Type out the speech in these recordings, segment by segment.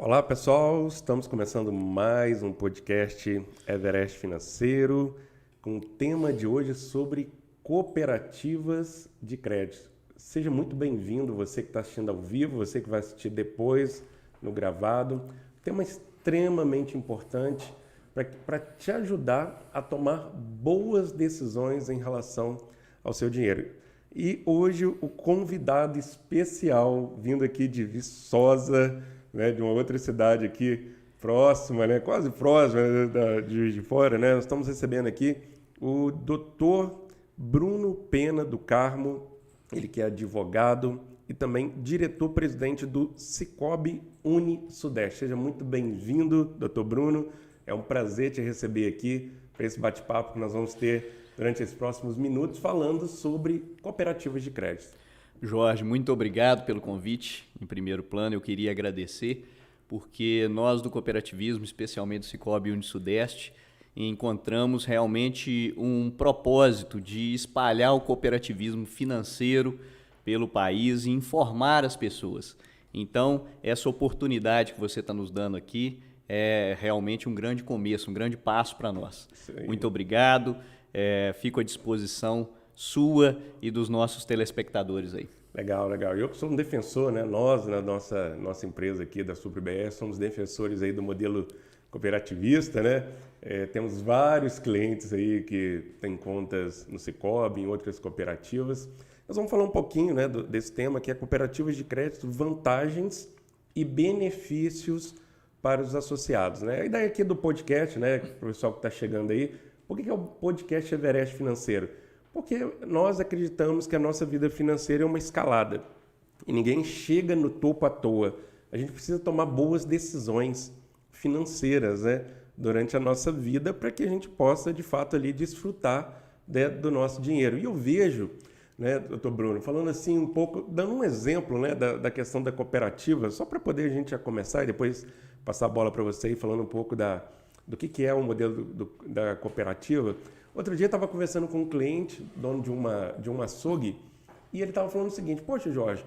Olá pessoal, estamos começando mais um podcast Everest Financeiro com o tema de hoje sobre cooperativas de crédito. Seja muito bem-vindo, você que está assistindo ao vivo, você que vai assistir depois no gravado. Tema extremamente importante para te ajudar a tomar boas decisões em relação ao seu dinheiro. E hoje o convidado especial vindo aqui de Viçosa, né, de uma outra cidade aqui próxima, né, quase próxima, né, de Juiz de Fora, né, nós estamos recebendo aqui o Dr. Bruno Pena do Carmo, ele que é advogado e também diretor-presidente do Sicoob Uni Sudeste. Seja muito bem-vindo, Dr. Bruno. É um prazer te receber aqui para esse bate-papo que nós vamos ter durante esses próximos minutos falando sobre cooperativas de crédito. Jorge, muito obrigado pelo convite. Em primeiro plano, eu queria agradecer, porque nós do cooperativismo, especialmente do Sicoob Uni Sudeste, encontramos realmente um propósito de espalhar o cooperativismo financeiro pelo país e informar as pessoas. Então, essa oportunidade que você está nos dando aqui é realmente um grande começo, um grande passo para nós. Muito obrigado, fico à disposição sua e dos nossos telespectadores aí. Legal, legal. Eu que sou um defensor, né? Nós, na nossa empresa aqui da SupriBR, somos defensores aí do modelo cooperativista, né? Temos vários clientes aí que têm contas no Sicoob, em outras cooperativas. Nós vamos falar um pouquinho, né, desse tema que é cooperativas de crédito, vantagens e benefícios para os associados, né? A ideia aqui do podcast, né, para o pessoal que está chegando aí, por que é o podcast Everest Financeiro? Porque nós acreditamos que a nossa vida financeira é uma escalada e ninguém chega no topo à toa. A gente precisa tomar boas decisões financeiras, né, durante a nossa vida para que a gente possa, de fato, ali desfrutar, né, do nosso dinheiro. E eu vejo, né, doutor Bruno, falando assim um pouco, dando um exemplo, né, da questão da cooperativa, só para poder a gente já começar e depois passar a bola para você e falando um pouco do que é o modelo da cooperativa. Outro dia eu estava conversando com um cliente, dono de uma açougue, e ele estava falando o seguinte: poxa, Jorge,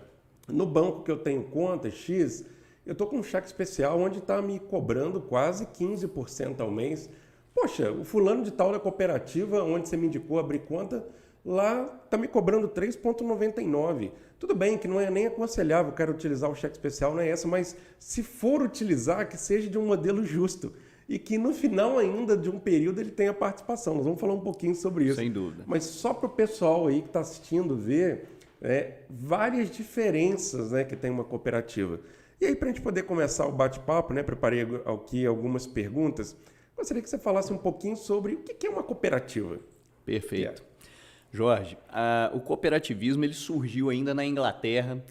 no banco que eu tenho conta X, eu estou com um cheque especial onde está me cobrando quase 15% ao mês. Poxa, o fulano de tal da cooperativa, onde você me indicou abrir conta, lá está me cobrando 3,99. Tudo bem que não é nem aconselhável, quero utilizar o cheque especial, não é essa, mas se for utilizar, que seja de um modelo justo. E que no final ainda de um período ele tenha participação. Nós vamos falar um pouquinho sobre isso. Sem dúvida. Mas só para o pessoal aí que está assistindo ver várias diferenças, né, que tem uma cooperativa. E aí, para a gente poder começar o bate-papo, né, preparei aqui algumas perguntas. Gostaria que você falasse um pouquinho sobre o que é uma cooperativa. Perfeito. Jorge, o cooperativismo ele surgiu ainda na Inglaterra,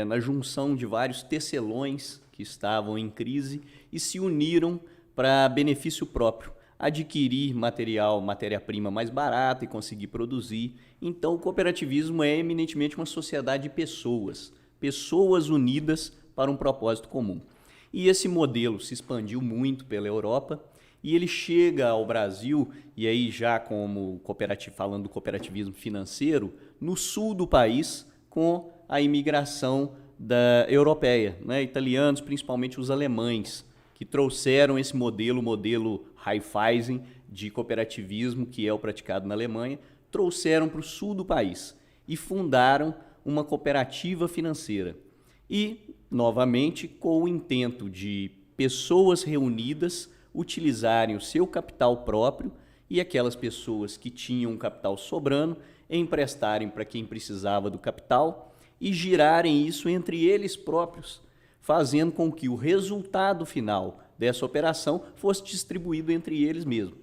na junção de vários tecelões que estavam em crise e se uniram para benefício próprio, adquirir matéria-prima mais barata e conseguir produzir. Então, o cooperativismo é eminentemente uma sociedade de pessoas unidas para um propósito comum. E esse modelo se expandiu muito pela Europa e ele chega ao Brasil, e aí já como falando do cooperativismo financeiro, no sul do país, com a imigração europeia, né? Italianos, principalmente os alemães, que trouxeram esse modelo, o modelo Raiffeisen de cooperativismo, que é o praticado na Alemanha, trouxeram para o sul do país e fundaram uma cooperativa financeira. E, novamente, com o intento de pessoas reunidas utilizarem o seu capital próprio e aquelas pessoas que tinham um capital sobrando emprestarem para quem precisava do capital e girarem isso entre eles próprios, fazendo com que o resultado final dessa operação fosse distribuído entre eles mesmos.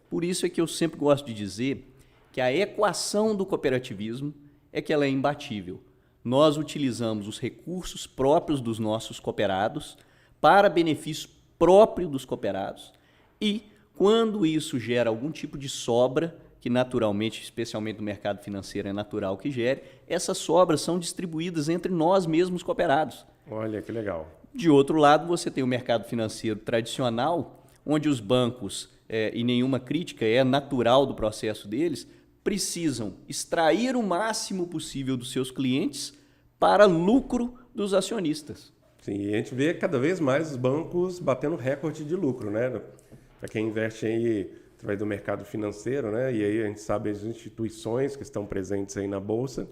Por isso é que eu sempre gosto de dizer que a equação do cooperativismo é que ela é imbatível. Nós utilizamos os recursos próprios dos nossos cooperados para benefício próprio dos cooperados e, quando isso gera algum tipo de sobra, que naturalmente, especialmente no mercado financeiro, é natural que gere, essas sobras são distribuídas entre nós mesmos cooperados. Olha, que legal. De outro lado, você tem o mercado financeiro tradicional, onde os bancos, e nenhuma crítica, é natural do processo deles, precisam extrair o máximo possível dos seus clientes para lucro dos acionistas. Sim, e a gente vê cada vez mais os bancos batendo recorde de lucro, né? Para quem investe aí através do mercado financeiro, né? E aí a gente sabe as instituições que estão presentes aí na Bolsa,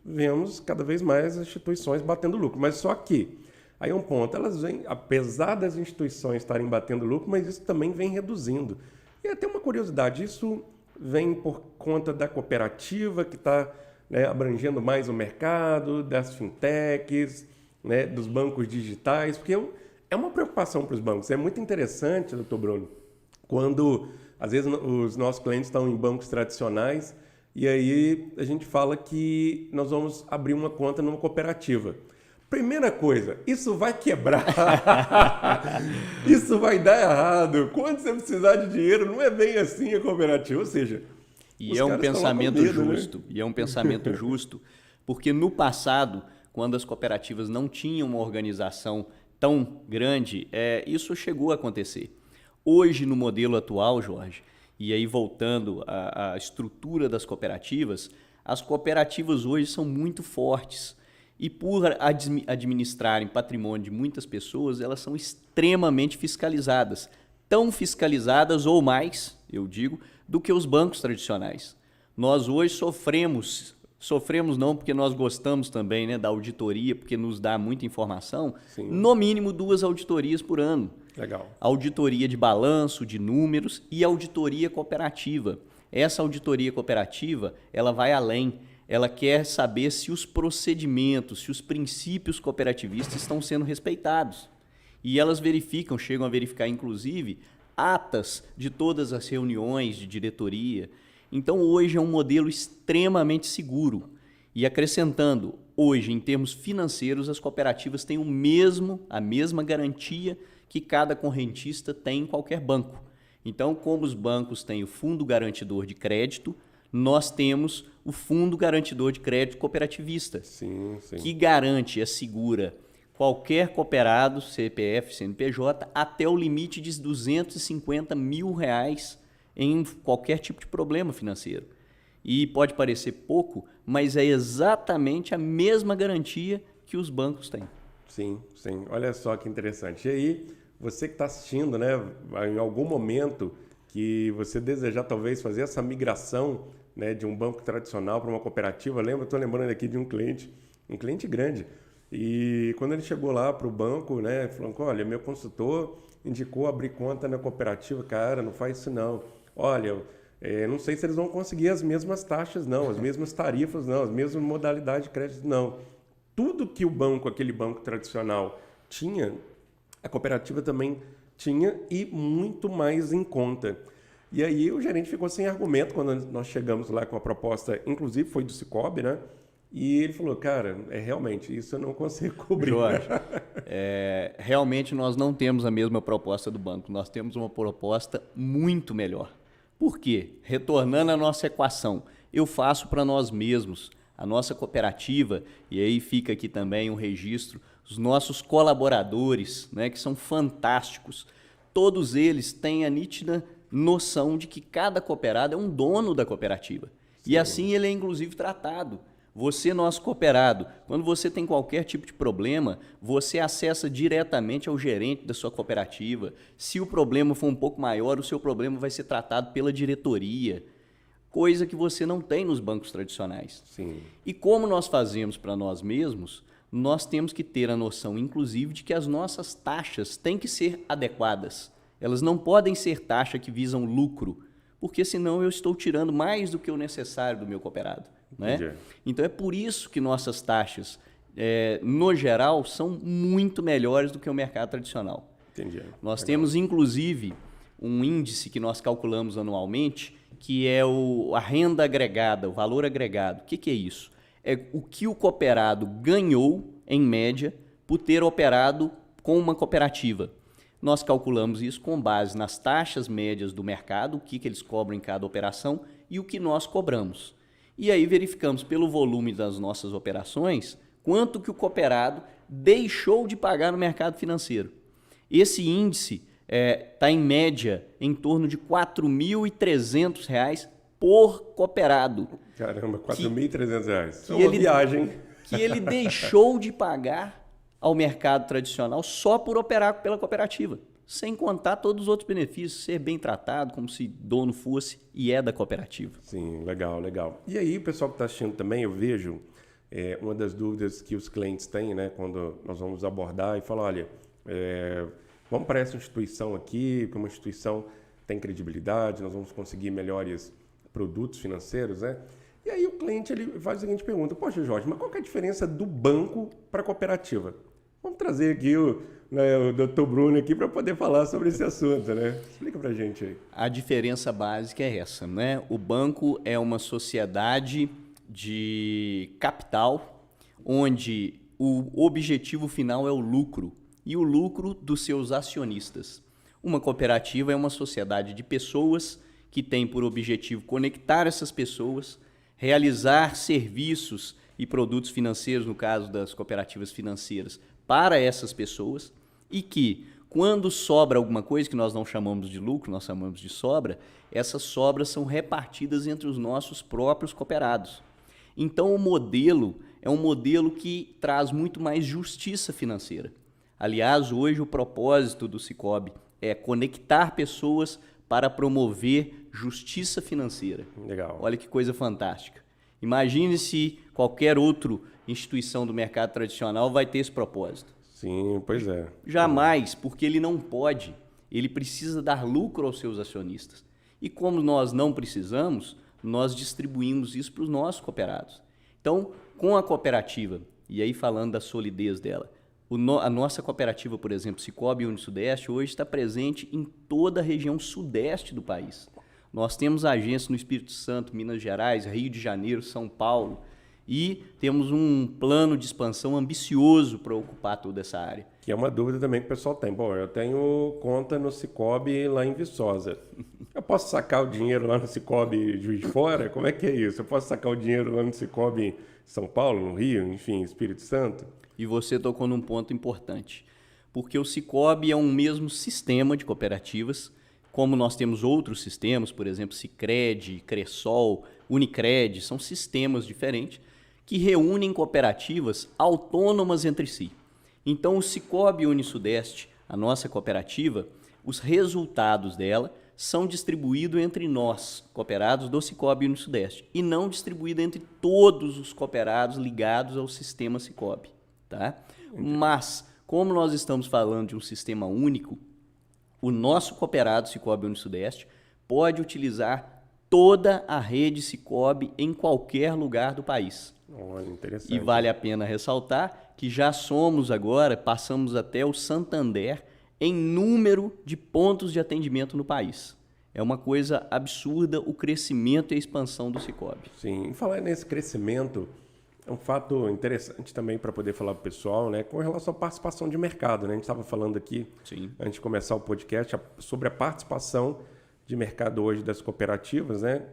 vemos cada vez mais as instituições batendo lucro. Mas só que, aí é um ponto, elas vêm, apesar das instituições estarem batendo lucro, mas isso também vem reduzindo. E até uma curiosidade, isso vem por conta da cooperativa que está, né, abrangendo mais o mercado, das fintechs, né, dos bancos digitais, porque é uma preocupação para os bancos. É muito interessante, doutor Bruno, quando às vezes os nossos clientes estão em bancos tradicionais e aí a gente fala que nós vamos abrir uma conta numa cooperativa. Primeira coisa, isso vai quebrar, isso vai dar errado. Quando você precisar de dinheiro, não é bem assim a cooperativa, ou seja... E é um pensamento justo, e é um pensamento justo, porque no passado, quando as cooperativas não tinham uma organização tão grande, isso chegou a acontecer. Hoje, no modelo atual, Jorge, e aí voltando à estrutura das cooperativas, as cooperativas hoje são muito fortes. E por administrarem patrimônio de muitas pessoas, elas são extremamente fiscalizadas. Tão fiscalizadas ou mais, eu digo, do que os bancos tradicionais. Nós hoje sofremos não porque nós gostamos também, né, da auditoria, porque nos dá muita informação, sim, no mínimo 2 auditorias por ano. Legal. Auditoria de balanço, de números e auditoria cooperativa. Essa auditoria cooperativa, ela vai além. Ela quer saber se os procedimentos, se os princípios cooperativistas estão sendo respeitados. E elas chegam a verificar, inclusive, atas de todas as reuniões de diretoria. Então, hoje é um modelo extremamente seguro. E acrescentando, hoje, em termos financeiros, as cooperativas têm a mesma garantia que cada correntista tem em qualquer banco. Então, como os bancos têm o Fundo Garantidor de Crédito, nós temos o Fundo Garantidor de Crédito Cooperativista, sim. que garante e assegura qualquer cooperado, CPF, CNPJ, até o limite de R$250 mil em qualquer tipo de problema financeiro. E pode parecer pouco, mas é exatamente a mesma garantia que os bancos têm. Sim. Olha só que interessante. E aí, você que está assistindo, né, em algum momento que você desejar talvez fazer essa migração, né, de um banco tradicional para uma cooperativa, estou lembrando aqui de um cliente grande, e quando ele chegou lá para o banco, né, falou, olha, meu consultor indicou abrir conta na cooperativa, cara, não faz isso não, olha, não sei se eles vão conseguir as mesmas taxas não, as mesmas tarifas não, as mesmas modalidades de crédito não, tudo que aquele banco tradicional tinha, a cooperativa também tinha e muito mais em conta. E aí o gerente ficou sem argumento quando nós chegamos lá com a proposta, inclusive foi do Cicobi, né? E ele falou, cara, realmente, isso eu não consigo cobrir. Jorge, realmente nós não temos a mesma proposta do banco, nós temos uma proposta muito melhor. Por quê? Retornando à nossa equação, eu faço para nós mesmos, a nossa cooperativa, e aí fica aqui também um registro, os nossos colaboradores, né, que são fantásticos, todos eles têm a nítida noção de que cada cooperado é um dono da cooperativa. Sim. E assim ele é inclusive tratado. Você, nosso cooperado, quando você tem qualquer tipo de problema, você acessa diretamente ao gerente da sua cooperativa. Se o problema for um pouco maior, o seu problema vai ser tratado pela diretoria, coisa que você não tem nos bancos tradicionais. Sim. E como nós fazemos para nós mesmos, nós temos que ter a noção, inclusive, de que as nossas taxas têm que ser adequadas. Elas não podem ser taxas que visam lucro, porque senão eu estou tirando mais do que o necessário do meu cooperado. Né? Então é por isso que nossas taxas, no geral, são muito melhores do que o mercado tradicional. Entendi. Nós temos, inclusive, um índice que nós calculamos anualmente, que é a renda agregada, o valor agregado. O que é isso? É o que o cooperado ganhou, em média, por ter operado com uma cooperativa. Nós calculamos isso com base nas taxas médias do mercado, o que eles cobram em cada operação e o que nós cobramos. E aí verificamos pelo volume das nossas operações quanto que o cooperado deixou de pagar no mercado financeiro. Esse índice está em média em torno de R$ 4.300 por cooperado. Caramba, R$ 4.300. É uma viagem. Que ele deixou de pagar ao mercado tradicional só por operar pela cooperativa, sem contar todos os outros benefícios, ser bem tratado, como se dono fosse e é da cooperativa. Sim, legal, legal. E aí, o pessoal que está assistindo também, eu vejo uma das dúvidas que os clientes têm, né, quando nós vamos abordar e falar, olha, vamos para essa instituição aqui, porque uma instituição tem credibilidade, nós vamos conseguir melhores produtos financeiros, né? E aí o cliente ele faz a seguinte pergunta, poxa, Jorge, mas qual que é a diferença do banco para a cooperativa? Vamos trazer aqui o Dr. Bruno aqui para poder falar sobre esse assunto, né? Explica para a gente aí. A diferença básica é essa, né? O banco é uma sociedade de capital, onde o objetivo final é o lucro e o lucro dos seus acionistas. Uma cooperativa é uma sociedade de pessoas que tem por objetivo conectar essas pessoas, realizar serviços e produtos financeiros, no caso das cooperativas financeiras, para essas pessoas e que, quando sobra alguma coisa que nós não chamamos de lucro, nós chamamos de sobra, essas sobras são repartidas entre os nossos próprios cooperados. Então, o modelo é um modelo que traz muito mais justiça financeira. Aliás, hoje o propósito do Sicoob é conectar pessoas para promover justiça financeira. Legal. Olha que coisa fantástica. Imagine se qualquer outra instituição do mercado tradicional vai ter esse propósito. Sim, pois é. Jamais, porque ele não pode. Ele precisa dar lucro aos seus acionistas. E como nós não precisamos, nós distribuímos isso para os nossos cooperados. Então, com a cooperativa, e aí falando da solidez dela, a nossa cooperativa, por exemplo, Sicoob Unisudeste, hoje está presente em toda a região sudeste do país. Nós temos agências no Espírito Santo, Minas Gerais, Rio de Janeiro, São Paulo, e temos um plano de expansão ambicioso para ocupar toda essa área. Que é uma dúvida também que o pessoal tem. Bom, eu tenho conta no Sicoob lá em Viçosa. Eu posso sacar o dinheiro lá no Sicoob Juiz de Fora? Como é que é isso? Eu posso sacar o dinheiro lá no Sicoob São Paulo, no Rio, enfim, Espírito Santo? E você tocou num ponto importante, porque o Sicoob é um mesmo sistema de cooperativas, como nós temos outros sistemas, por exemplo, Sicredi, Cressol, Unicred, são sistemas diferentes que reúnem cooperativas autônomas entre si. Então, o Sicoob Unisudeste, a nossa cooperativa, os resultados dela são distribuídos entre nós, cooperados do Sicoob Unisudeste, e não distribuídos entre todos os cooperados ligados ao sistema Sicoob. Tá? Mas, como nós estamos falando de um sistema único, o nosso cooperado Sicoob Unisudeste pode utilizar toda a rede Sicoob em qualquer lugar do país. Olha, interessante. E vale a pena ressaltar que já somos agora, passamos até o Santander em número de pontos de atendimento no país. É uma coisa absurda o crescimento e a expansão do Sicoob. Sim, e falar nesse crescimento, é um fato interessante também para poder falar para o pessoal, né, com relação à participação de mercado. Né? A gente estava falando aqui, Sim, antes de começar o podcast, sobre a participação de mercado hoje das cooperativas, né?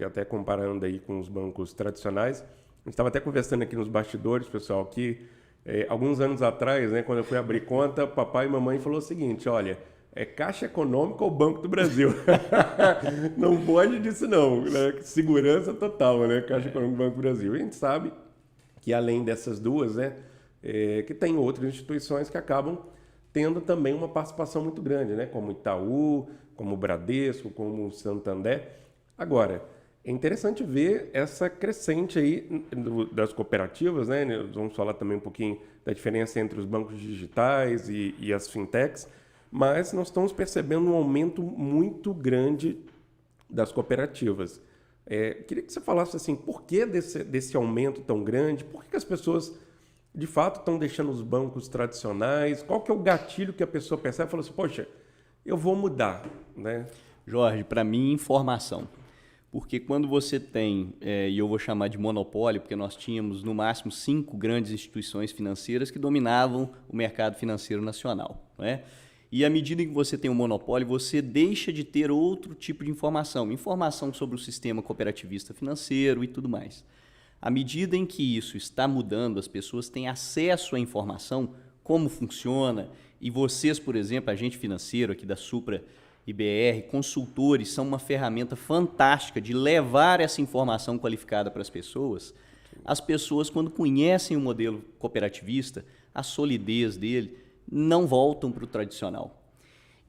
Até comparando aí com os bancos tradicionais. A gente estava até conversando aqui nos bastidores, pessoal, que alguns anos atrás, né, quando eu fui abrir conta, papai e mamãe falou o seguinte, olha, é Caixa Econômica ou Banco do Brasil? Não pode disso não, né? Segurança total, né? Caixa Econômica e Banco do Brasil. E a gente sabe que além dessas duas, né, que tem outras instituições que acabam tendo também uma participação muito grande, né, como Itaú, como Bradesco, como Santander. Agora, é interessante ver essa crescente aí das cooperativas, né? Vamos falar também um pouquinho da diferença entre os bancos digitais e as fintechs, mas nós estamos percebendo um aumento muito grande das cooperativas. Queria que você falasse assim, por que desse aumento tão grande? Por que as pessoas, de fato, estão deixando os bancos tradicionais? Qual que é o gatilho que a pessoa percebe e fala assim, poxa, eu vou mudar, né? Jorge, para mim, informação. Porque quando você tem, e eu vou chamar de monopólio, porque nós tínhamos no máximo 5 grandes instituições financeiras que dominavam o mercado financeiro nacional, né? E à medida em que você tem um monopólio, você deixa de ter outro tipo de informação. Informação sobre o sistema cooperativista financeiro e tudo mais. À medida em que isso está mudando, as pessoas têm acesso à informação, como funciona. E vocês, por exemplo, agente financeiro aqui da Supra IBR, consultores, são uma ferramenta fantástica de levar essa informação qualificada para as pessoas. As pessoas, quando conhecem o modelo cooperativista, a solidez dele, não voltam para o tradicional.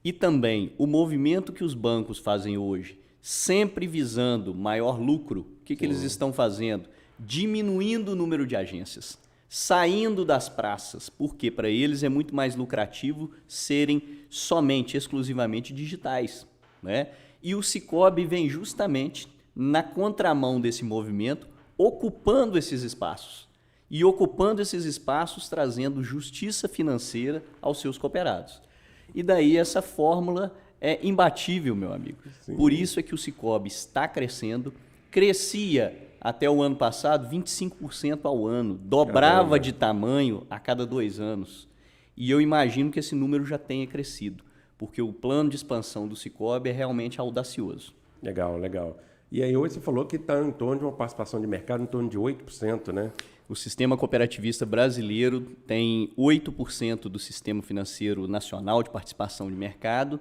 E também o movimento que os bancos fazem hoje, sempre visando maior lucro, o que eles estão fazendo? Diminuindo o número de agências, saindo das praças, porque para eles é muito mais lucrativo serem somente, exclusivamente digitais, né? E o Sicoob vem justamente na contramão desse movimento, ocupando esses espaços. E ocupando esses espaços, trazendo justiça financeira aos seus cooperados. E daí essa fórmula é imbatível, meu amigo. Sim. Por isso é que o Sicoob está crescendo, crescia até o ano passado 25% ao ano, dobrava de tamanho a cada 2 anos. E eu imagino que esse número já tenha crescido, porque o plano de expansão do Sicoob é realmente audacioso. Legal, legal. E aí hoje você falou que está em torno de uma participação de mercado em torno de 8%, né? O sistema cooperativista brasileiro tem 8% do sistema financeiro nacional de participação de mercado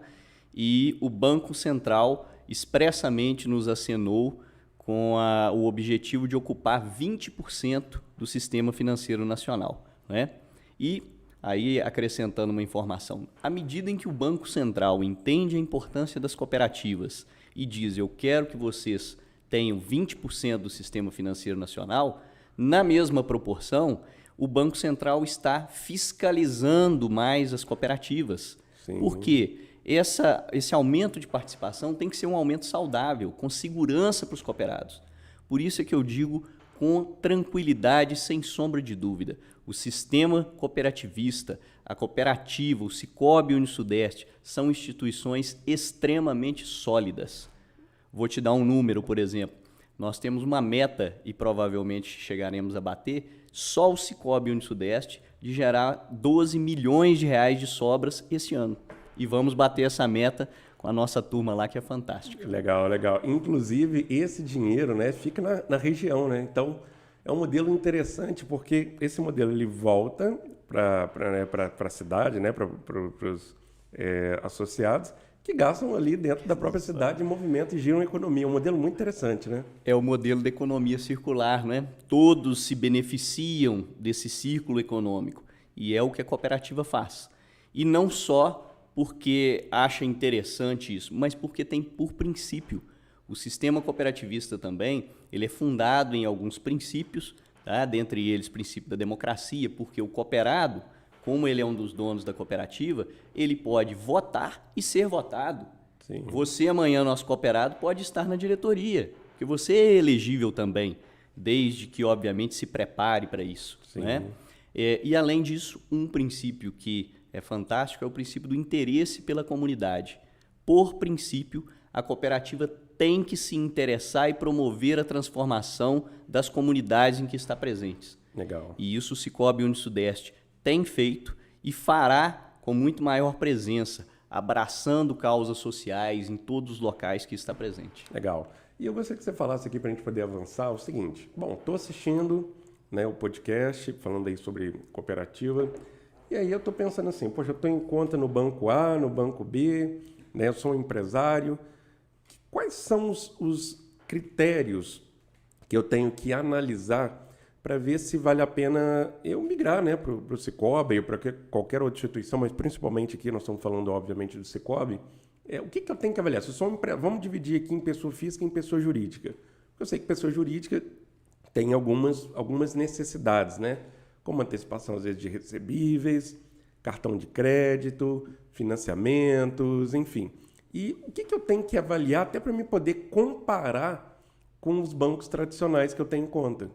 e o Banco Central expressamente nos acenou com o objetivo de ocupar 20% do sistema financeiro nacional, né? E aí, acrescentando uma informação, à medida em que o Banco Central entende a importância das cooperativas e diz, eu quero que vocês tenham 20% do sistema financeiro nacional, na mesma proporção, o Banco Central está fiscalizando mais as cooperativas. Sim. Porque esse aumento de participação tem que ser um aumento saudável, com segurança para os cooperados. Por isso é que eu digo com tranquilidade, sem sombra de dúvida, o sistema cooperativista, a cooperativa, o Sicoob e o Unisudeste são instituições extremamente sólidas. Vou te dar um número, por exemplo. Nós temos uma meta, e provavelmente chegaremos a bater, só o Sicoob e o Unisudeste, de gerar 12 milhões de reais de sobras esse ano. E vamos bater essa meta com a nossa turma lá, que é fantástica. Legal, legal. Inclusive, esse dinheiro, né, fica na região, né? Então, é um modelo interessante, porque esse modelo ele volta para a cidade, né, para os associados, que gastam ali dentro da própria cidade em movimento e giram a economia. É um modelo muito interessante, né? É o modelo da economia circular, né? Todos se beneficiam desse círculo econômico. E é o que a cooperativa faz. E não só porque acha interessante isso, mas porque tem por princípio. O sistema cooperativista também, ele é fundado em alguns princípios, tá? Dentre eles, o princípio da democracia, porque o cooperado, como ele é um dos donos da cooperativa, ele pode votar e ser votado. Sim. Você, amanhã, nosso cooperado, pode estar na diretoria, porque você é elegível também, desde que, obviamente, se prepare para isso. Né? E, além disso, um princípio que é fantástico é o princípio do interesse pela comunidade. Por princípio, a cooperativa tem que se interessar e promover a transformação das comunidades em que está presentes. Legal. E isso o Sicoob e o Unisudeste tem feito e fará com muito maior presença, abraçando causas sociais em todos os locais que está presente. Legal. E eu gostaria que você falasse aqui para a gente poder avançar o seguinte. Bom, estou assistindo, né, o podcast, falando aí sobre cooperativa, e aí eu estou pensando assim, poxa, eu estou em conta no banco A, no banco B, né, eu sou um empresário. Quais são os critérios que eu tenho que analisar para ver se vale a pena eu migrar, né, para o Sicoob ou para qualquer outra instituição, mas principalmente aqui nós estamos falando, obviamente, do Sicoob. O que eu tenho que avaliar? Se eu sou vamos dividir aqui em pessoa física e em pessoa jurídica. Eu sei que pessoa jurídica tem algumas necessidades, né? Como antecipação, às vezes, de recebíveis, cartão de crédito, financiamentos, enfim. E o que eu tenho que avaliar até para me poder comparar com os bancos tradicionais que eu tenho em conta?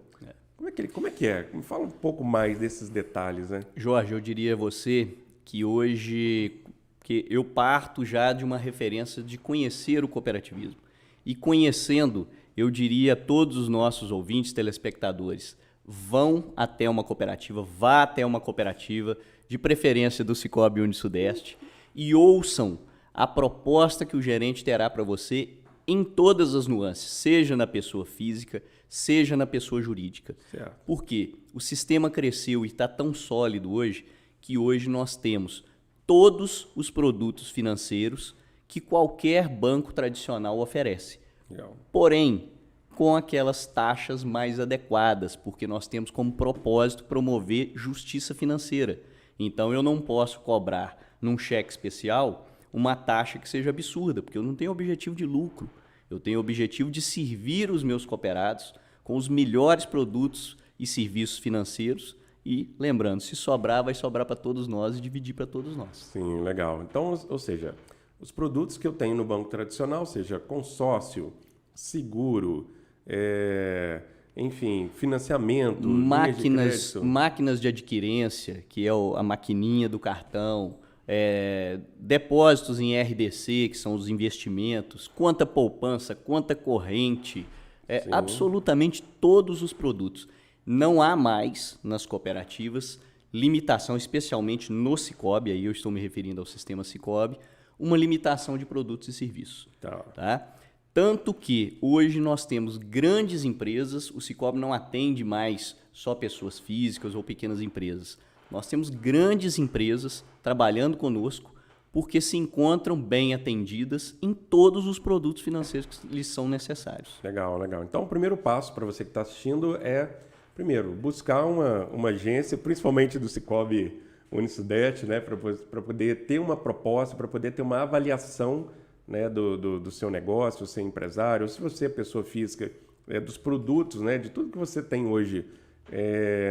Como é que é? Me fala um pouco mais desses detalhes, né? Jorge, eu diria a você que hoje que eu parto já de uma referência de conhecer o cooperativismo. E conhecendo, eu diria a todos os nossos ouvintes, telespectadores, vão até uma cooperativa, vá até uma cooperativa, de preferência do Sicoob e Unisudeste, e ouçam a proposta que o gerente terá para você em todas as nuances, seja na pessoa física, seja na pessoa jurídica. Certo. Porque o sistema cresceu e está tão sólido hoje que hoje nós temos todos os produtos financeiros que qualquer banco tradicional oferece. Legal. Porém, com aquelas taxas mais adequadas, porque nós temos como propósito promover justiça financeira. Então, eu não posso cobrar num cheque especial uma taxa que seja absurda, porque eu não tenho objetivo de lucro. Eu tenho o objetivo de servir os meus cooperados com os melhores produtos e serviços financeiros e, lembrando, se sobrar, vai sobrar para todos nós e dividir para todos nós. Sim, legal. Então, ou seja, os produtos que eu tenho no banco tradicional, seja consórcio, seguro, enfim, financiamento, máquinas de adquirência, que é a maquininha do cartão, depósitos em RDC, que são os investimentos, conta poupança, conta corrente, absolutamente todos os produtos. Não há mais nas cooperativas limitação, especialmente no Sicoob, aí eu estou me referindo ao sistema Sicoob, uma limitação de produtos e serviços. Tá? Tanto que hoje nós temos grandes empresas, o Sicoob não atende mais só pessoas físicas ou pequenas empresas. Nós temos grandes empresas trabalhando conosco porque se encontram bem atendidas em todos os produtos financeiros que lhes são necessários. Legal, legal. Então, o primeiro passo para você que está assistindo é, primeiro, buscar uma agência, principalmente do Sicoob Unisudeste, né, para poder ter uma proposta, para poder ter uma avaliação, né, do seu negócio, do seu empresário, ou se você é pessoa física, dos produtos, né, de tudo que você tem hoje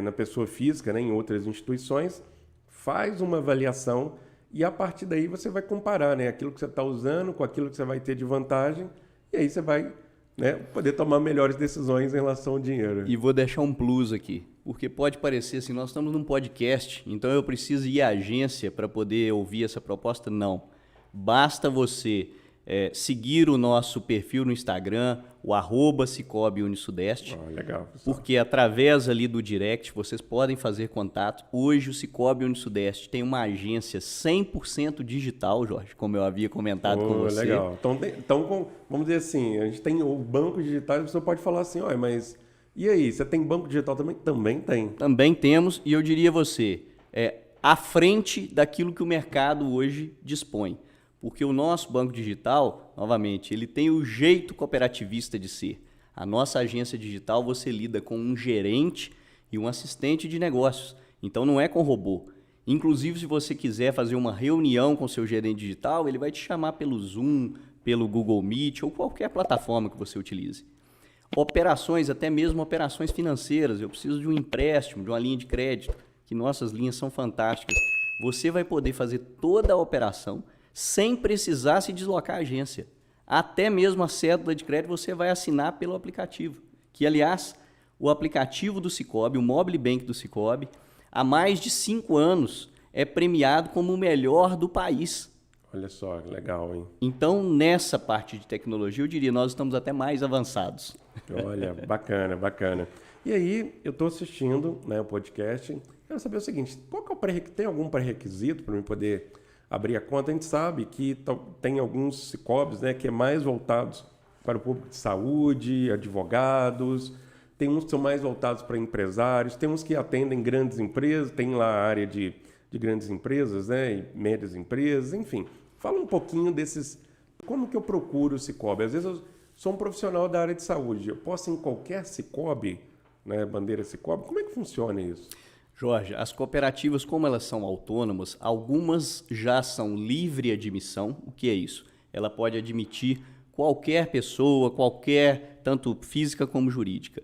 na pessoa física, né, em outras instituições, faz uma avaliação e a partir daí você vai comparar, né, aquilo que você está usando com aquilo que você vai ter de vantagem e aí você vai, né, poder tomar melhores decisões em relação ao dinheiro. E vou deixar um plus aqui, porque pode parecer assim, nós estamos num podcast, então eu preciso ir à agência para poder ouvir essa proposta? Não. Basta você seguir o nosso perfil no Instagram, o @Sicoob Unisudeste, legal, pessoal. Porque através ali do direct vocês podem fazer contato. Hoje o Sicoob Unisudeste tem uma agência 100% digital, Jorge, como eu havia comentado com você. Legal. Então, vamos dizer assim, a gente tem o banco digital e você pode falar assim, olha, mas e aí, você tem banco digital também? Também tem. Também temos, e eu diria a você, à frente daquilo que o mercado hoje dispõe. Porque o nosso banco digital, novamente, ele tem o jeito cooperativista de ser. A nossa agência digital, você lida com um gerente e um assistente de negócios. Então, não é com robô. Inclusive, se você quiser fazer uma reunião com o seu gerente digital, ele vai te chamar pelo Zoom, pelo Google Meet ou qualquer plataforma que você utilize. Operações, até mesmo operações financeiras. Eu preciso de um empréstimo, de uma linha de crédito, que nossas linhas são fantásticas. Você vai poder fazer toda a operação sem precisar se deslocar à agência. Até mesmo a cédula de crédito você vai assinar pelo aplicativo. Que, aliás, o aplicativo do Sicoob, o Mobile Bank do Sicoob, há mais de 5 anos é premiado como o melhor do país. Olha só, legal, hein? Então, nessa parte de tecnologia, eu diria, nós estamos até mais avançados. Olha, bacana, bacana. E aí, eu estou assistindo, né, o podcast, quero saber o seguinte, qual que é tem algum pré-requisito para eu poder abrir a conta? A gente sabe que tem alguns Sicoobs, né, que é mais voltados para o público de saúde, advogados, tem uns que são mais voltados para empresários, tem uns que atendem grandes empresas, tem lá a área de grandes empresas, né, e médias empresas, enfim. Fala um pouquinho desses, como que eu procuro o Sicoob? Às vezes eu sou um profissional da área de saúde, eu posso ir em qualquer Sicoob, né, bandeira Sicoob, como é que funciona isso? Jorge, as cooperativas, como elas são autônomas, algumas já são livre admissão. O que é isso? Ela pode admitir qualquer pessoa, tanto física como jurídica.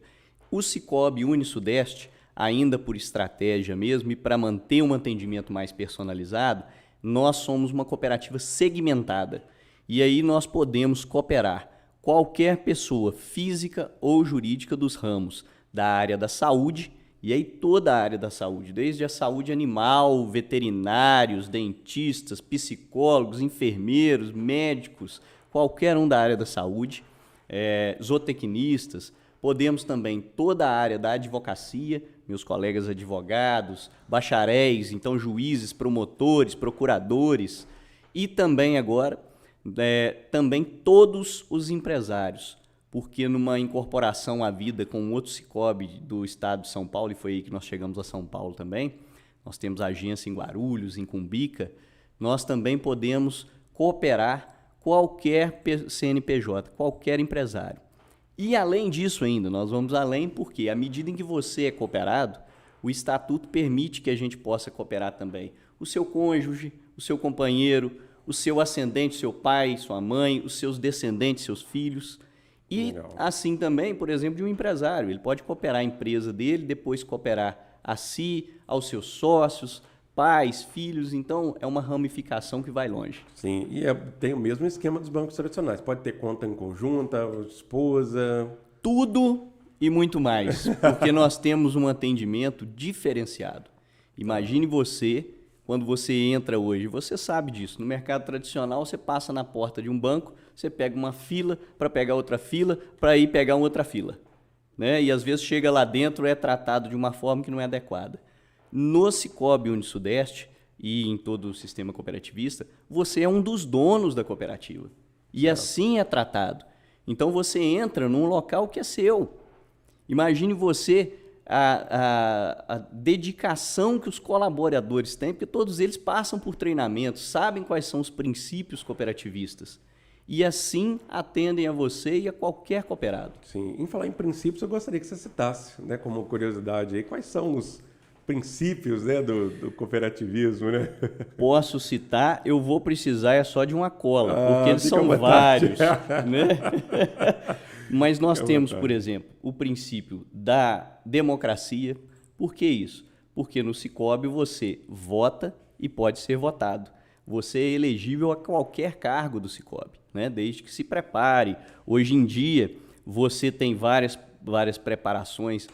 O Sicoob Unisudeste, ainda por estratégia mesmo e para manter um atendimento mais personalizado, nós somos uma cooperativa segmentada. E aí nós podemos cooperar qualquer pessoa física ou jurídica dos ramos da área da saúde. E aí toda a área da saúde, desde a saúde animal, veterinários, dentistas, psicólogos, enfermeiros, médicos, qualquer um da área da saúde, zootecnistas. Podemos também toda a área da advocacia, meus colegas advogados, bacharéis, então juízes, promotores, procuradores. E também agora, também todos os empresários. Porque numa incorporação à vida com outro Sicoob do estado de São Paulo, e foi aí que nós chegamos a São Paulo também, nós temos agência em Guarulhos, em Cumbica, nós também podemos cooperar qualquer CNPJ, qualquer empresário. E além disso ainda, nós vamos além porque à medida em que você é cooperado, o estatuto permite que a gente possa cooperar também o seu cônjuge, o seu companheiro, o seu ascendente, seu pai, sua mãe, os seus descendentes, seus filhos. E Legal. assim também, por exemplo, de um empresário. Ele pode cooperar a empresa dele, depois cooperar a si, aos seus sócios, pais, filhos. Então, é uma ramificação que vai longe. Sim, e tem o mesmo esquema dos bancos tradicionais. Pode ter conta em conjunta, esposa. Tudo e muito mais, porque nós temos um atendimento diferenciado. Imagine você, quando você entra hoje, você sabe disso, no mercado tradicional você passa na porta de um banco, você pega uma fila para pegar outra fila, para ir pegar outra fila. Né? E às vezes chega lá dentro é tratado de uma forma que não é adequada. No Sicoob Unisudeste e em todo o sistema cooperativista, você é um dos donos da cooperativa. E assim é tratado. Então você entra num local que é seu. Imagine você a dedicação que os colaboradores têm, porque todos eles passam por treinamentos, sabem quais são os princípios cooperativistas. E assim atendem a você e a qualquer cooperado. Sim, em falar em princípios, eu gostaria que você citasse, né, como curiosidade aí, quais são os princípios, né, do cooperativismo, né? Posso citar, eu vou precisar só de uma cola, Ah, porque eles fica à são vontade. vários. Né? Mas nós Fica à temos, vontade. por exemplo, o princípio da democracia. Por que isso? Porque no Sicoob você vota e pode ser votado. Você é elegível a qualquer cargo do Sicoob, né? Desde que se prepare. Hoje em dia, você tem várias preparações,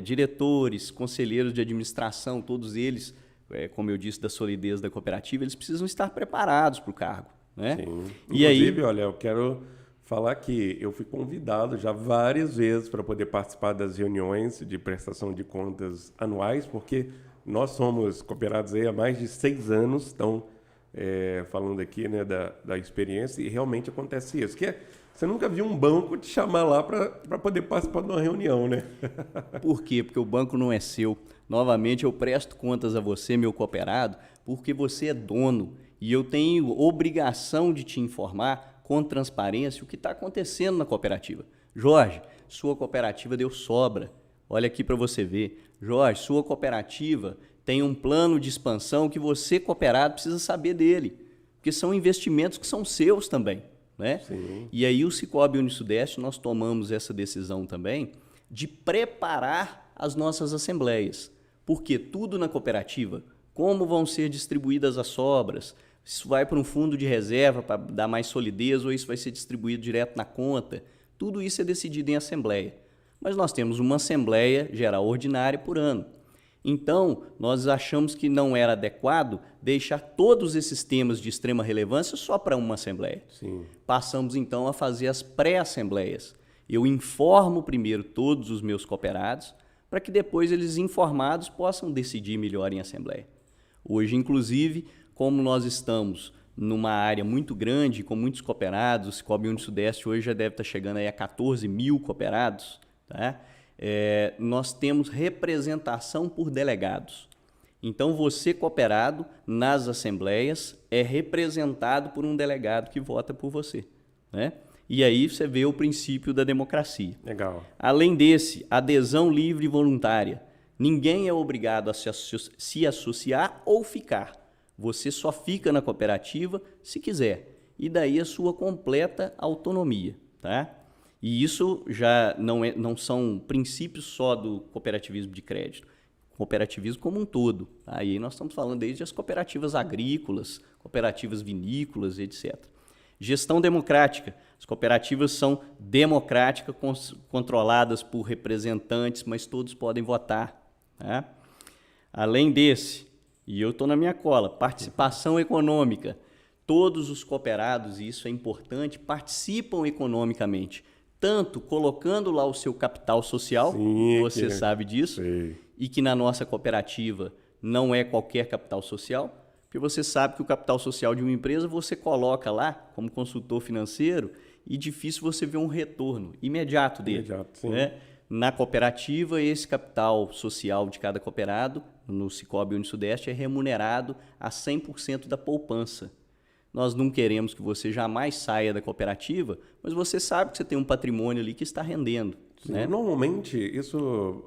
diretores, conselheiros de administração, todos eles, como eu disse, da solidez da cooperativa, eles precisam estar preparados para o cargo. Né? Sim. E aí, Inclusive, olha, eu quero falar que eu fui convidado já várias vezes para poder participar das reuniões de prestação de contas anuais, porque nós somos cooperados aí há mais de 6 anos, então, falando aqui, né, da experiência, e realmente acontece isso, que você nunca viu um banco te chamar lá para poder participar de uma reunião, né? por quê? Porque o banco não é seu. Novamente, eu presto contas a você, meu cooperado, porque você é dono e eu tenho obrigação de te informar com transparência o que está acontecendo na cooperativa. Jorge, sua cooperativa deu sobra. Olha aqui para você ver. Jorge, sua cooperativa tem um plano de expansão que você, cooperado, precisa saber dele, porque são investimentos que são seus também. Né? Sim. E aí o Sicoob Unisudeste, nós tomamos essa decisão também de preparar as nossas assembleias. Porque tudo na cooperativa, como vão ser distribuídas as sobras, isso vai para um fundo de reserva para dar mais solidez ou isso vai ser distribuído direto na conta, tudo isso é decidido em assembleia. Mas nós temos uma assembleia geral ordinária por ano. Então, nós achamos que não era adequado deixar todos esses temas de extrema relevância só para uma assembleia. Sim. Passamos, então, a fazer as pré-assembleias. Eu informo primeiro todos os meus cooperados, para que depois eles, informados, possam decidir melhor em assembleia. Hoje, inclusive, como nós estamos numa área muito grande, com muitos cooperados, o Sicoob Unisudeste hoje já deve estar chegando aí a 14 mil cooperados, tá? Nós temos representação por delegados. Então, você, cooperado, nas assembleias, é representado por um delegado que vota por você. Né? E aí você vê o princípio da democracia. Legal. Além desse, adesão livre e voluntária. Ninguém é obrigado a se associar ou ficar. Você só fica na cooperativa se quiser. E daí a sua completa autonomia. Tá? E isso já não são princípios só do cooperativismo de crédito, cooperativismo como um todo. Aí nós estamos falando desde as cooperativas agrícolas, cooperativas vinícolas, etc. Gestão democrática. As cooperativas são democráticas, controladas por representantes, mas todos podem votar. Tá? Além desse, e eu estou na minha cola, participação econômica. Todos os cooperados, e isso é importante, participam economicamente. Tanto colocando lá o seu capital social, Sim, você sabe disso, sei. e que na nossa cooperativa não é qualquer capital social, porque você sabe que o capital social de uma empresa você coloca lá como consultor financeiro e difícil você ver um retorno imediato dele. Imediato, sim. Né? Na cooperativa, esse capital social de cada cooperado, no Sicoob Unisudeste, é remunerado a 100% da poupança. Nós não queremos que você jamais saia da cooperativa, mas você sabe que você tem um patrimônio ali que está rendendo. Sim, né? Normalmente, isso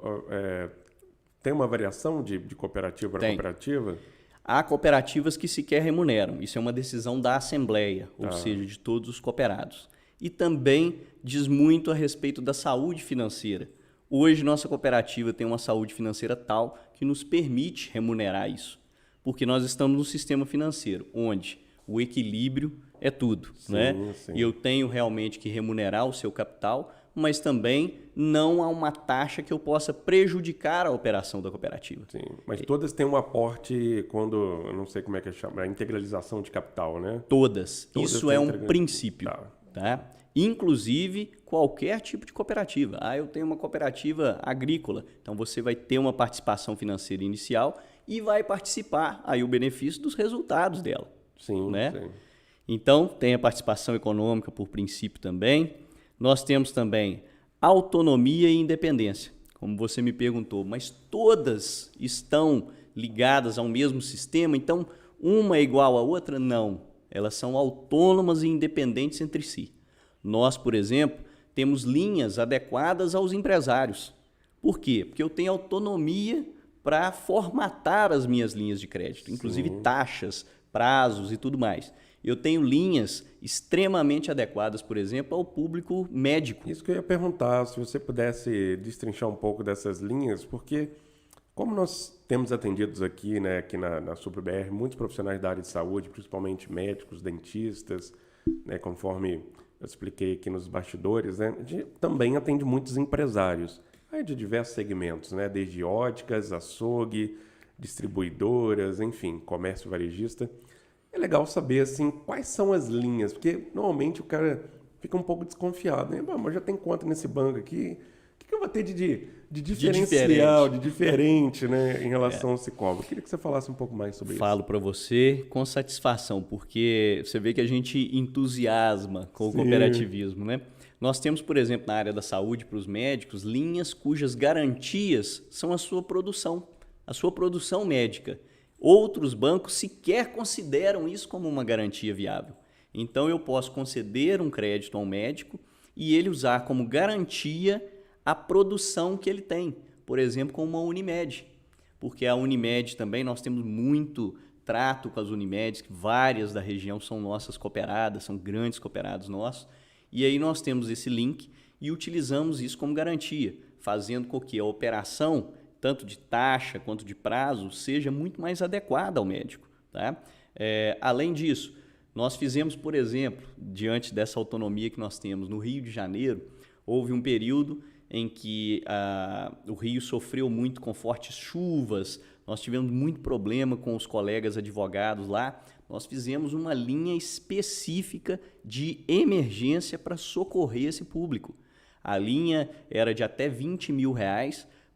tem uma variação de cooperativa para Tem. cooperativa? Há cooperativas que sequer remuneram. Isso é uma decisão da Assembleia, ou seja, de todos os cooperados. E também diz muito a respeito da saúde financeira. Hoje, nossa cooperativa tem uma saúde financeira tal que nos permite remunerar isso. Porque nós estamos no sistema financeiro, onde o equilíbrio é tudo. Sim, né? sim. E eu tenho realmente que remunerar o seu capital, mas também não há uma taxa que eu possa prejudicar a operação da cooperativa. Sim, mas todas têm um aporte quando, eu não sei como é que chama, a integralização de capital, né? Todas. Isso é um têm princípio. Tá? Inclusive, qualquer tipo de cooperativa. Eu tenho uma cooperativa agrícola, então você vai ter uma participação financeira inicial e vai participar aí o benefício dos resultados dela. Sim, né? sim. Então, tem a participação econômica por princípio também. Nós temos também autonomia e independência, como você me perguntou, mas todas estão ligadas ao mesmo sistema, então uma é igual à outra? Não. Elas são autônomas e independentes entre si. Nós, por exemplo, temos linhas adequadas aos empresários. Por quê? Porque eu tenho autonomia para formatar as minhas linhas de crédito, inclusive taxas, prazos e tudo mais. Eu tenho linhas extremamente adequadas, por exemplo, ao público médico. Isso que eu ia perguntar, se você pudesse destrinchar um pouco dessas linhas, porque como nós temos atendidos aqui, né, aqui na SuperBR, muitos profissionais da área de saúde, principalmente médicos, dentistas, né, conforme eu expliquei aqui nos bastidores, né, a gente também atende muitos empresários, aí de diversos segmentos, né, desde óticas, açougue, distribuidoras, enfim, comércio varejista. É legal saber, assim, quais são as linhas, porque normalmente o cara fica um pouco desconfiado, né? Mas já tem conta nesse banco aqui, o que eu vou ter de diferencial, de diferente, né, em relação ao Sicoob? Eu queria que você falasse um pouco mais sobre isso. Falo para você com satisfação, porque você vê que a gente entusiasma com o cooperativismo, né? Nós temos, por exemplo, na área da saúde para os médicos, linhas cujas garantias são a sua produção médica. Outros bancos sequer consideram isso como uma garantia viável. Então, eu posso conceder um crédito ao médico e ele usar como garantia a produção que ele tem. Por exemplo, com uma Unimed. Porque a Unimed também, nós temos muito trato com as Unimeds, que várias da região são nossas cooperadas, são grandes cooperados nossos. E aí nós temos esse link e utilizamos isso como garantia, fazendo com que a operação, tanto de taxa quanto de prazo, seja muito mais adequada ao médico. Tá? Além disso, nós fizemos, por exemplo, diante dessa autonomia que nós temos no Rio de Janeiro, houve um período em que o Rio sofreu muito com fortes chuvas, nós tivemos muito problema com os colegas advogados lá, nós fizemos uma linha específica de emergência para socorrer esse público. A linha era de até R$20 mil,